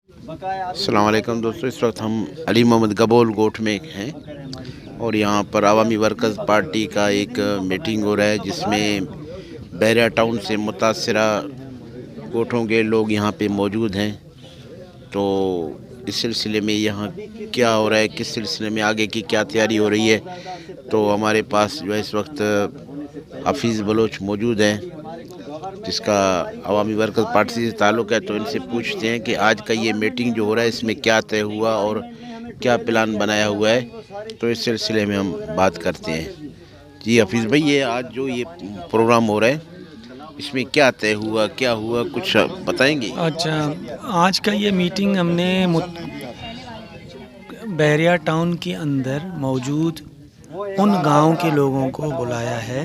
अस्सलाम वालेकुम दोस्तों, इस वक्त हम अली मोहम्मद गबोल गोठ में हैं और यहाँ पर अवामी वर्कर्स पार्टी का एक मीटिंग हो रहा है जिसमें बहरिया टाउन से मुतासरा गोठों के लोग यहाँ पे मौजूद हैं। तो इस सिलसिले में यहाँ क्या हो रहा है, किस सिलसिले में आगे की क्या तैयारी हो रही है, तो हमारे पास जो है इस वक्त हफीज़ बलोच मौजूद हैं जिसका अवामी वर्कर्स पार्टी से ताल्लुक़ है। तो इनसे पूछते हैं कि आज का ये मीटिंग जो हो रहा है इसमें क्या तय हुआ और क्या प्लान बनाया हुआ है, तो इस सिलसिले में हम बात करते हैं। जी हफीज़ भाई, ये आज जो ये प्रोग्राम हो रहा है इसमें क्या तय हुआ, क्या हुआ, कुछ बताएंगे? अच्छा, आज का ये मीटिंग हमने बहरिया टाउन के अंदर मौजूद उन गांव के लोगों को बुलाया है,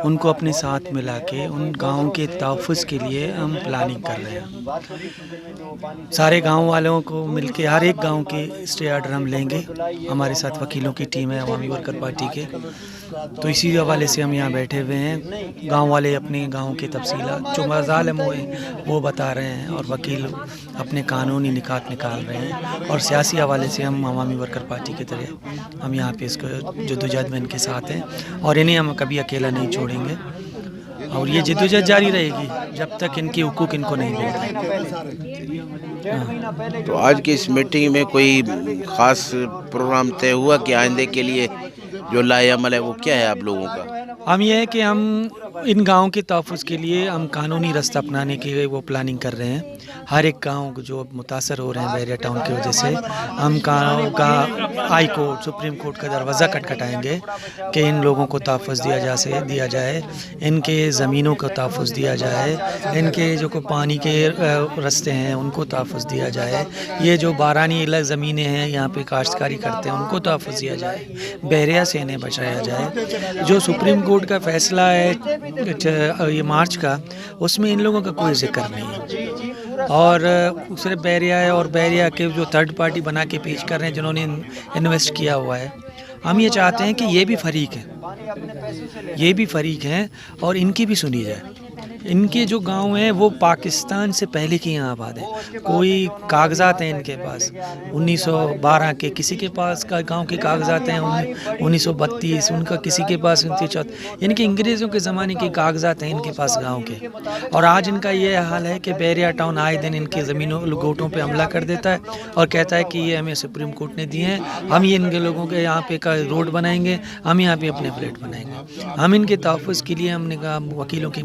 उनको अपने साथ मिला के उन गांव के तहफ़्फ़ुज़ के लिए हम प्लानिंग कर रहे हैं। सारे गांव वालों को मिलके हर एक गांव के स्टे ऑर्डर हम लेंगे। हमारे साथ वकीलों की टीम है अवामी वर्कर पार्टी के, तो इसी हवाले से हम यहाँ बैठे हुए हैं। गांव वाले अपने गांव के तफसीलात जो मज़ालिम हुए वो बता रहे हैं और वकील अपने कानूनी निकात निकाल रहे हैं, और सियासी हवाले से हम अवामी वर्कर पार्टी की तरह हम यहाँ पे इसको जद्दोजहद में इनके साथ हैं और इन्हें हम कभी अकेला नहीं छोड़ेंगे और ये जद्दोजहद जारी रहेगी जब तक इनके हुकूक इनको नहीं मिलते। तो आज की इस मीटिंग में कोई ख़ास प्रोग्राम तय हुआ कि आइंदे के लिए जो लाए अमल है वो क्या है आप लोगों का? हम ये है कि हम इन गाँव के तहफ़्फ़ुज़ के लिए हम कानूनी रास्ता अपनाने की वो प्लानिंग कर रहे हैं। हर एक गांव जो मुतासर हो रहे हैं बहरिया टाउन की वजह से, हम गाँव का हाई कोर्ट, सुप्रीम कोर्ट का दरवाज़ा खटखटाएंगे कि इन लोगों को तहफ़्फ़ुज़ दिया जाए, इनके ज़मीनों को तहफ़्फ़ुज़ दिया जाए, इनके जो को पानी के रास्ते हैं उनको तहफ़्फ़ुज़ दिया जाए, ये जो बारानी ज़मीनें हैं यहाँ पे काश्तकारी करते हैं उनको तहफ़्फ़ुज़ दिया जाए, बहरिया से इन्हें बचाया जाए। जो सुप्रीम कोर्ट का फ़ैसला है ये मार्च का, उसमें इन लोगों का कोई ज़िक्र नहीं है और सिर्फ बहरिया है और बहरिया के जो थर्ड पार्टी बना के पेश कर रहे हैं जिन्होंने इन्वेस्ट किया हुआ है। हम ये चाहते हैं कि ये भी फ़रीक हैं और इनकी भी सुनी जाए। इनके जो गांव हैं वो पाकिस्तान से पहले के यहाँ आबाद हैं, कोई कागजात हैं इनके पास 1912 के, किसी के पास का गांव के कागजात हैं 1932, उनका किसी के पास 1934, यानी कि अंग्रेज़ों के ज़माने के कागजात हैं इनके पास गांव के। और आज इनका ये हाल है कि बहरिया टाउन आए दिन इनके ज़मीनों गोटों पे हमला कर देता है और कहता है कि ये हमें सुप्रीम कोर्ट ने दिए हैं, हम ये इनके लोगों के यहाँ पे का रोड बनाएंगे, हम यहाँ पे अपने फ्लैट बनाएंगे। हम इनके तहफ़्फ़ुज़ के लिए हमने कहा वकीलों की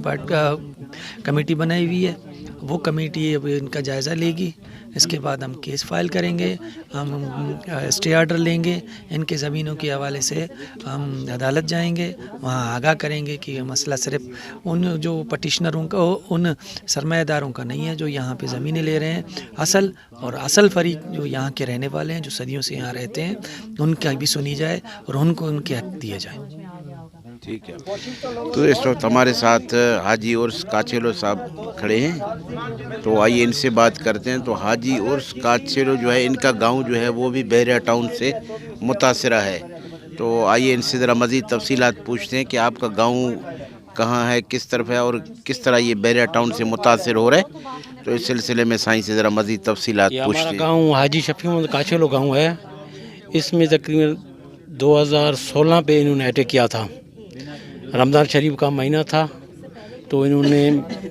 कमेटी बनाई हुई है, वो कमेटी अब इनका जायज़ा लेगी, इसके बाद हम केस फाइल करेंगे, हम स्टे ऑर्डर लेंगे, इनके ज़मीनों के हवाले से हम अदालत जाएंगे, वहाँ आगाह करेंगे कि मसला सिर्फ उन जो पटिशनरों का, उन सरमायादारों का नहीं है जो यहाँ पे ज़मीनें ले रहे हैं, असल फ़रीक जो यहाँ के रहने वाले हैं, जो सदियों से यहाँ रहते हैं, उनका भी सुनी जाए और उनको उनके हक दिए जाए। ठीक है, तो इस वक्त हमारे साथ हाजी उर्स काचेलो साहब खड़े हैं, तो आइए इनसे बात करते हैं। तो हाजी उर्स काचेलो जो है, इनका गांव जो है वो भी बहरिया टाउन से मुतासरा है, तो आइए इनसे ज़रा मज़ीद तफसीलात पूछते हैं कि आपका गांव कहाँ है, किस तरफ है और किस तरह ये बहरिया टाउन से मुतासर हो रहा है। तो इस सिलसिले में साईं से ज़रा मज़ीद तफसीलात पूछते हैं। हमारा गाँव हाजी शफी मोहम्मद काचेलो गाँव है। इसमें तकरीबन 2016 पे इन्होंने अटैक किया था, रमज़ान शरीफ का महीना था, तो इन्होंने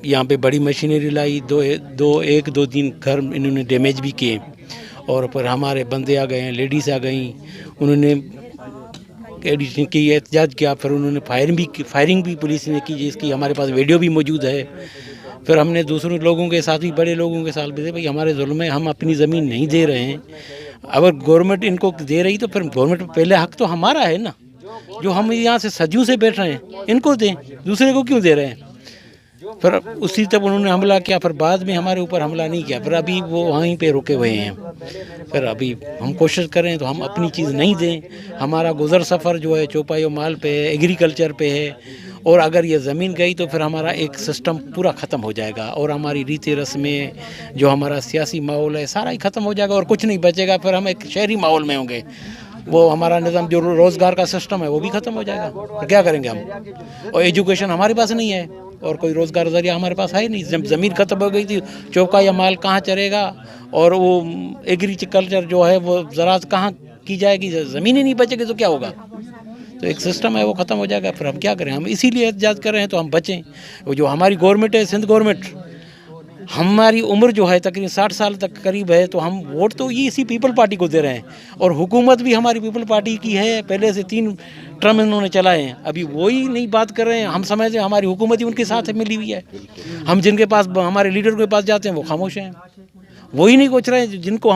यहाँ पे बड़ी मशीनरी लाई, एक दो तीन घर इन्होंने डैमेज भी किए और पर हमारे बंदे आ गए हैं, लेडीज़ आ गई, उन्होंने एडिशन की, एहतजाज किया, फिर उन्होंने फायरिंग भी पुलिस ने की, जिसकी हमारे पास वीडियो भी मौजूद है। फिर हमने दूसरों लोगों के साथ भी, बड़े लोगों के साथ भी, भाई हमारे जुल्म है, हम अपनी ज़मीन नहीं दे रहे हैं, अगर गवर्नमेंट इनको दे रही तो फिर गवर्नमेंट पहले हक तो हमारा है ना, जो हम यहाँ से सदियों से बैठ रहे हैं इनको दें, दूसरे को क्यों दे रहे हैं। फिर उसी तब उन्होंने हमला किया, फिर बाद में हमारे ऊपर हमला नहीं किया, फिर अभी वो वहीं पे रुके हुए हैं। फिर अभी हम कोशिश करें तो हम अपनी चीज़ नहीं दें, हमारा गुज़र सफ़र जो है चौपाई माल पे है, एग्रीकल्चर पे है, और अगर ये ज़मीन गई तो फिर हमारा एक सिस्टम पूरा ख़त्म हो जाएगा और हमारी रीति रस्में, जो हमारा सियासी माहौल है, सारा ही ख़त्म हो जाएगा और कुछ नहीं बचेगा, फिर हम एक शहरी माहौल में होंगे। वो हमारा निज़ाम जो रोज़गार का सिस्टम है वो भी ख़त्म हो जाएगा, तो क्या करेंगे हम? और एजुकेशन हमारे पास नहीं है और कोई रोज़गार ज़रिया हमारे पास है नहीं। जब ज़मीन ख़त्म हो गई थी, चौका या माल कहाँ चरेगा, और वो एग्रीकल्चर जो है वो ज़राअत कहाँ की जाएगी, ज़मीन ही नहीं बचेगी तो क्या होगा? तो एक सिस्टम है वो ख़त्म हो जाएगा, फिर हम क्या करें? हम इसीलिए एहतजाज कर रहे हैं तो हम बचें। वो जो हमारी गवर्नमेंट है, सिंध गवर्नमेंट, हमारी उम्र जो है तकरीबन 60 साल तक करीब है, तो हम वोट तो ये इसी पीपल पार्टी को दे रहे हैं और हुकूमत भी हमारी पीपल पार्टी की है। पहले से 3 टर्म इन्होंने चलाए हैं, अभी वही नहीं बात कर रहे हैं। हम समझते हैं हमारी हुकूमत ही उनके साथ मिली हुई है। हम जिनके पास, हमारे लीडर के पास जाते हैं वो खामोश हैं, वही नहीं सोच रहे हैं जिनको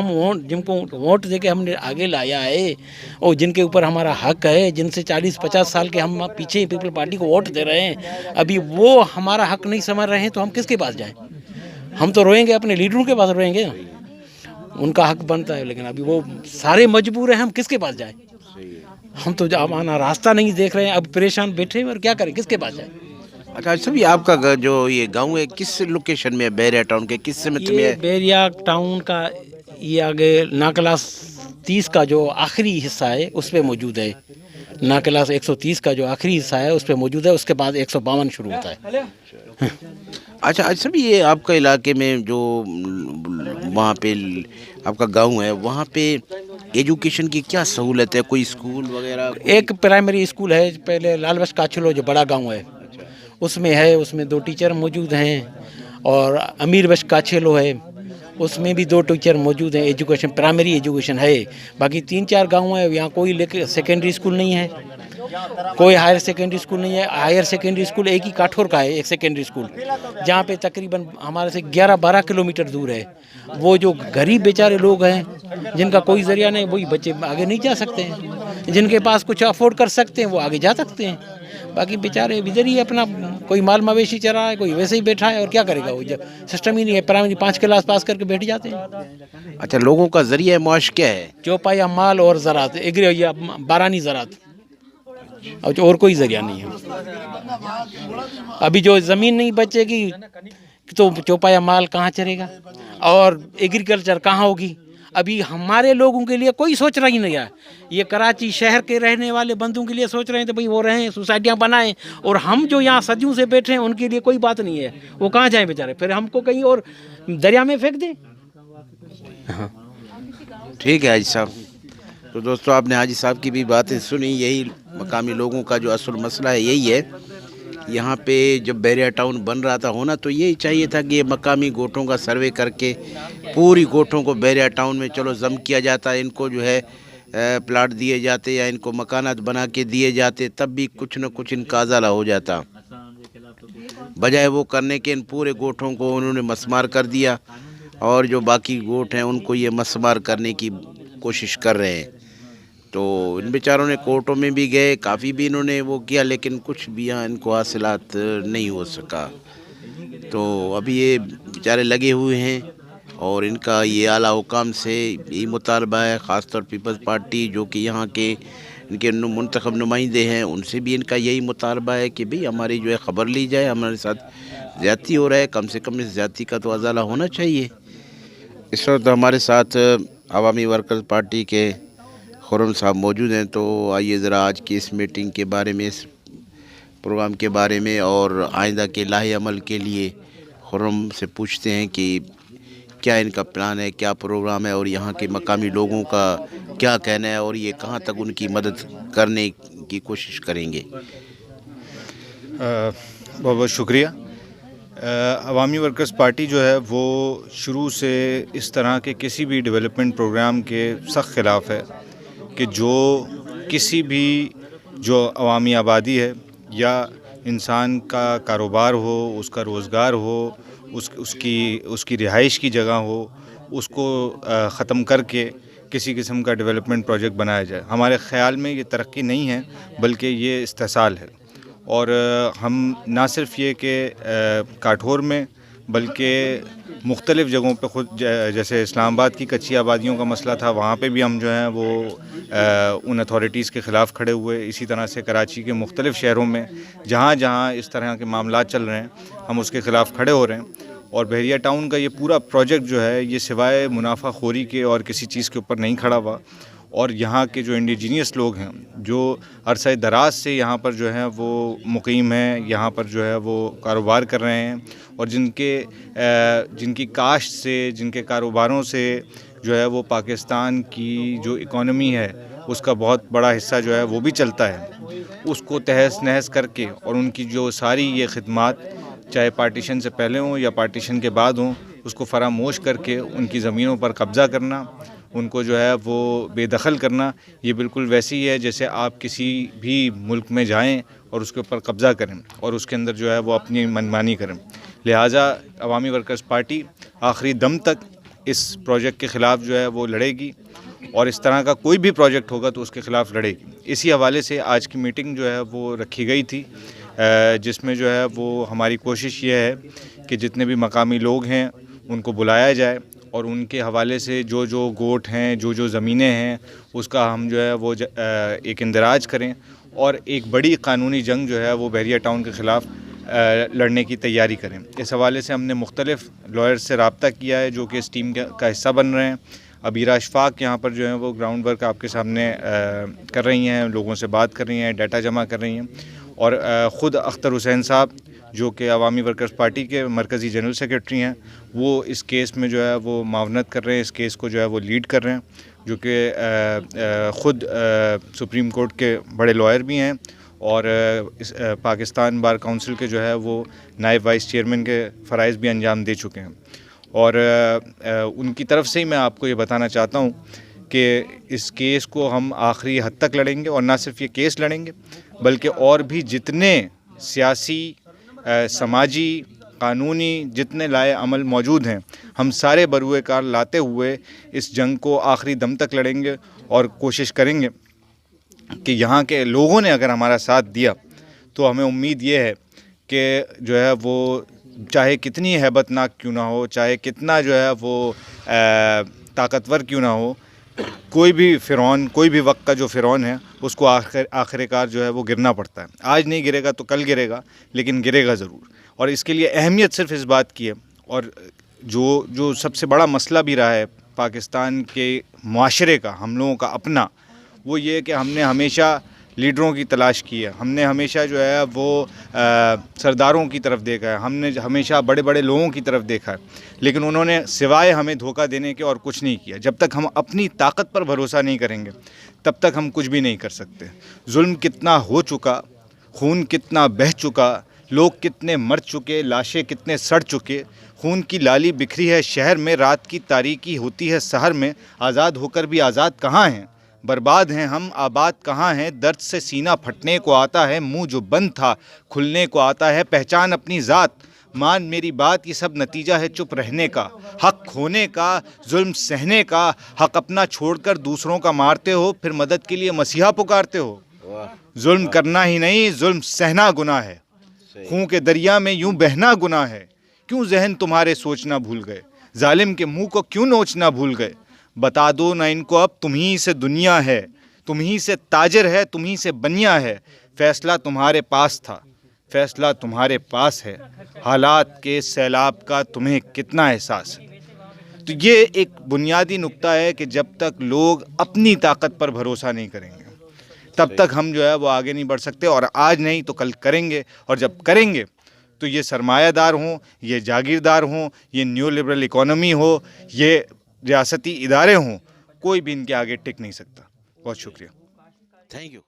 वोट देके हमने आगे लाया है और जिनके ऊपर हमारा हक है, जिनसे 40-50 साल के हम पीछे पीपल पार्टी को वोट दे रहे हैं, अभी वो हमारा हक नहीं समझ रहे हैं तो हम किसके पास जाएं? हम तो रोएंगे, अपने लीडरों के पास रोएंगे, उनका हक बनता है, लेकिन अभी वो सारे मजबूर हैं, हम किसके पास जाएं? हम तो हमारा रास्ता नहीं देख रहे हैं, अब परेशान बैठे हैं और क्या करें, किसके पास जाएं? अच्छा सभी आपका जो ये गांव है किस लोकेशन में है? बैरिया टाउन के किस समिति में ये है? बैरिया टाउन का ये आगे नाकलास 30 का जो आखिरी हिस्सा है उस पे मौजूद है। नाकलास 130 का जो आखिरी हिस्सा है उस पे मौजूद है, उसके बाद 152 शुरू होता है। अच्छा सभी ये आपका इलाके में जो वहाँ पे आपका गांव है वहाँ पे एजुकेशन की क्या सहूलत है? कोई स्कूल वगैरह? एक प्राइमरी स्कूल है, पहले लालबख्श काछलो जो बड़ा गांव है उसमें है, उसमें 2 टीचर मौजूद हैं, और अमीर बख्श काछलो है उसमें भी 2 टीचर मौजूद हैं। एजुकेशन, प्राइमरी एजुकेशन है। बाकी 3-4 गाँव है, यहाँ कोई सेकेंडरी स्कूल नहीं है, कोई हायर सेकेंडरी स्कूल नहीं है। हायर सेकेंडरी स्कूल एक ही काठौर का है, एक सेकेंडरी स्कूल, जहाँ पे तकरीबन हमारे से 11-12 किलोमीटर दूर है। वो जो गरीब बेचारे लोग हैं जिनका कोई ज़रिया नहीं, वही बच्चे आगे नहीं जा सकते हैं। जिनके पास कुछ अफोर्ड कर सकते हैं वो आगे जा सकते हैं, बाकी बेचारे इधर ही अपना कोई माल मवेशी चरा है, कोई वैसे ही बैठा है, और क्या करेगा? वो जब सिस्टम ही नहीं है, प्राइमरी 5 क्लास पास करके बैठ जाते हैं। अच्छा लोगों का जरिया माश क्या है? चौपाया माल और ज़राअत, एग्री या बारानी ज़राअत, और कोई ज़रिया नहीं है। अभी जो ज़मीन नहीं बचेगी तो चौपाया माल कहाँ चलेगा और एग्रीकल्चर कहाँ होगी? अभी हमारे लोगों के लिए कोई सोच रहा ही नहीं है। ये कराची शहर के रहने वाले बंदों के लिए सोच रहे हैं तो भाई वो रहें, सोसाइटियाँ बनाएं, और हम जो यहाँ सदियों से बैठे हैं उनके लिए कोई बात नहीं है। वो कहाँ जाएं बेचारे? फिर हमको कहीं और दरिया में फेंक दें? ठीक है हाजी साहब। तो दोस्तों आपने हाजी साहब की भी बातें सुनी। यही मकामी लोगों का जो असल मसला है यही है। यहाँ पे जब बैरिया टाउन बन रहा था होना तो यही चाहिए था कि ये मकामी गोठों का सर्वे करके पूरी गोठों को बैरिया टाउन में चलो जम किया जाता, इनको जो है प्लाट दिए जाते या इनको मकानात बना के दिए जाते, तब भी कुछ न कुछ इनका अजाला हो जाता। बजाय वो करने के इन पूरे गोठों को उन्होंने मसमार कर दिया और जो बाकी गोठ हैं उनको ये मसमार करने की कोशिश कर रहे हैं। तो इन बेचारों ने कोर्टों में भी गए, काफ़ी भी इन्होंने वो किया, लेकिन कुछ भी यहाँ इनको हासिलात नहीं हो सका। तो अभी ये बेचारे लगे हुए हैं और इनका ये आला हुकाम से यही मुतालबा है, ख़ासतौर पीपल्स पार्टी जो कि यहाँ के इनके मुंतखब नुमाइंदे हैं उनसे भी इनका यही मुतालबा है कि भाई हमारी जो है ख़बर ली जाए, हमारे साथ ज़्यादती हो रहा है, कम से कम इस ज़्यादती का तो अजाला होना चाहिए। इस वक्त हमारे साथ अवामी वर्कर्स पार्टी के खुर्रम साहब मौजूद हैं। तो आइए ज़रा आज की इस मीटिंग के बारे में, इस प्रोग्राम के बारे में और आइंदा के लाहे अमल के लिए खुर्रम से पूछते हैं कि क्या इनका प्लान है, क्या प्रोग्राम है और यहाँ के मकामी लोगों का क्या कहना है और ये कहाँ तक उनकी मदद करने की कोशिश करेंगे। बहुत बहुत शुक्रिया। अवामी वर्कर्स पार्टी जो है वो शुरू से इस तरह के किसी भी डेवलपमेंट प्रोग्राम के सख्त ख़िलाफ़ है कि जो किसी भी जो अवामी आबादी है या इंसान का कारोबार हो, उसका रोज़गार हो, उसकी रिहाइश की जगह हो, उसको ख़त्म करके किसी किस्म का डेवलपमेंट प्रोजेक्ट बनाया जाए। हमारे ख़्याल में ये तरक्की नहीं है बल्कि ये इस्तेसाल है। और हम ना सिर्फ ये कि काठौर में बल्कि मुख्तलिफ़ जगहों पे खुद जैसे इस्लामाबाद की कच्ची आबादियों का मसला था, वहाँ पे भी हम जो हैं वो उन अथॉरिटीज़ के ख़िलाफ़ खड़े हुए। इसी तरह से कराची के मुख्तलिफ़ शहरों में जहाँ जहाँ इस तरह के मामलात चल रहे हैं हम उसके ख़िलाफ़ खड़े हो रहे हैं। और बैरिया टाउन का ये पूरा प्रोजेक्ट जो है ये सिवाय मुनाफा खोरी के और किसी चीज़ के ऊपर नहीं खड़ा हुआ। اور یہاں کے جو انڈیجینیس لوگ ہیں جو عرصہ دراز سے یہاں پر جو ہیں وہ مقیم ہیں, یہاں پر جو ہے وہ کاروبار کر رہے ہیں, اور جن کی کاشت سے, جن کے کاروباروں سے جو ہے وہ پاکستان کی جو اکانومی ہے اس کا بہت بڑا حصہ جو ہے وہ بھی چلتا ہے, اس کو تہس نہس کر کے اور ان کی جو ساری یہ خدمات چاہے پارٹیشن سے پہلے ہوں یا پارٹیشن کے بعد ہوں اس کو فراموش کر کے ان کی زمینوں پر قبضہ کرنا, ان کو جو ہے وہ بے دخل کرنا, یہ بالکل ویسی ہی ہے جیسے آپ کسی بھی ملک میں جائیں اور اس کے اوپر قبضہ کریں اور اس کے اندر جو ہے وہ اپنی منمانی کریں. لہٰذا عوامی ورکرز پارٹی آخری دم تک اس پروجیکٹ کے خلاف جو ہے وہ لڑے گی, اور اس طرح کا کوئی بھی پروجیکٹ ہوگا تو اس کے خلاف لڑے گی. اسی حوالے سے آج کی میٹنگ جو ہے وہ رکھی گئی تھی, جس میں جو ہے وہ ہماری کوشش یہ ہے کہ جتنے بھی مقامی لوگ ہیں ان کو بلایا جائے اور ان کے حوالے سے جو گوٹ ہیں, جو زمینیں ہیں, اس کا ہم جو ہے وہ ایک اندراج کریں اور ایک بڑی قانونی جنگ جو ہے وہ بحریہ ٹاؤن کے خلاف لڑنے کی تیاری کریں. اس حوالے سے ہم نے مختلف لائرز سے رابطہ کیا ہے جو کہ اس ٹیم کا حصہ بن رہے ہیں. ابیرہ اشفاق یہاں پر جو ہیں وہ گراؤنڈ ورک آپ کے سامنے کر رہی ہیں, لوگوں سے بات کر رہی ہیں, ڈیٹا جمع کر رہی ہیں, اور خود اختر حسین صاحب جو کہ عوامی ورکرز پارٹی کے مرکزی جنرل سیکریٹری ہیں, وہ اس کیس میں جو ہے وہ معاونت کر رہے ہیں, اس کیس کو جو ہے وہ لیڈ کر رہے ہیں, جو کہ خود سپریم کورٹ کے بڑے لائر بھی ہیں اور پاکستان بار کونسل کے جو ہے وہ نائب وائس چیئرمین کے فرائض بھی انجام دے چکے ہیں. اور ان کی طرف سے ہی میں آپ کو یہ بتانا چاہتا ہوں کہ اس کیس کو ہم آخری حد تک لڑیں گے, اور نہ صرف یہ کیس لڑیں گے بلکہ اور بھی جتنے سیاسی, سماجی, قانونی جتنے لائے عمل موجود ہیں ہم سارے بروئے کار لاتے ہوئے اس جنگ کو آخری دم تک لڑیں گے, اور کوشش کریں گے کہ یہاں کے لوگوں نے اگر ہمارا ساتھ دیا تو ہمیں امید یہ ہے کہ جو ہے وہ چاہے کتنی ہیبت ناک کیوں نہ ہو, چاہے کتنا جو ہے وہ طاقتور کیوں نہ ہو, کوئی بھی فرعون, کوئی بھی وقت کا جو فرعون ہے اس کو آخر کار جو ہے وہ گرنا پڑتا ہے. آج نہیں گرے گا تو کل گرے گا, لیکن گرے گا ضرور. اور اس کے لیے اہمیت صرف اس بات کی ہے, اور جو سب سے بڑا مسئلہ بھی رہا ہے پاکستان کے معاشرے کا, ہم لوگوں کا اپنا, وہ یہ کہ ہم نے ہمیشہ لیڈروں کی تلاش کی ہے, ہم نے ہمیشہ جو ہے وہ سرداروں کی طرف دیکھا ہے, ہم نے ہمیشہ بڑے بڑے لوگوں کی طرف دیکھا ہے, لیکن انہوں نے سوائے ہمیں دھوکہ دینے کے اور کچھ نہیں کیا. جب تک ہم اپنی طاقت پر بھروسہ نہیں کریں گے تب تک ہم کچھ بھی نہیں کر سکتے. ظلم کتنا ہو چکا, خون کتنا بہہ چکا, لوگ کتنے مر چکے, لاشیں کتنے سڑ چکے, خون کی لالی بکھری ہے شہر میں, رات کی تاریکی ہوتی ہے سحر میں, آزاد ہو کر بھی آزاد کہاں ہیں, برباد ہیں ہم آباد کہاں ہیں, درد سے سینہ پھٹنے کو آتا ہے, منہ جو بند تھا کھلنے کو آتا ہے, پہچان اپنی ذات, مان میری بات, یہ سب نتیجہ ہے چپ رہنے کا, حق کھونے کا, ظلم سہنے کا, حق اپنا چھوڑ کر دوسروں کا مارتے ہو, پھر مدد کے لیے مسیحا پکارتے ہو. ظلم کرنا ہی نہیں ظلم سہنا گناہ ہے, خون کے دریا میں یوں بہنا گناہ ہے, کیوں ذہن تمہارے سوچنا بھول گئے, ظالم کے منہ کو کیوں نوچنا بھول گئے, بتا دو نہ ان کو اب تمہیں سے دنیا ہے, تمہیں سے تاجر ہے, تمہیں سے بنیا ہے, فیصلہ تمہارے پاس تھا, فیصلہ تمہارے پاس ہے, حالات کے سیلاب کا تمہیں کتنا احساس ہے. تو یہ ایک بنیادی نقطہ ہے کہ جب تک لوگ اپنی طاقت پر بھروسہ نہیں کریں گے تب تک ہم جو ہے وہ آگے نہیں بڑھ سکتے, اور آج نہیں تو کل کریں گے, اور جب کریں گے تو یہ سرمایہ دار ہوں, یہ جاگیردار ہوں, یہ نیو لبرل اکانومی ہو, یہ ریاستی ادارے ہوں, کوئی بھی ان کے آگے ٹک نہیں سکتا. بہت شکریہ. Thank you.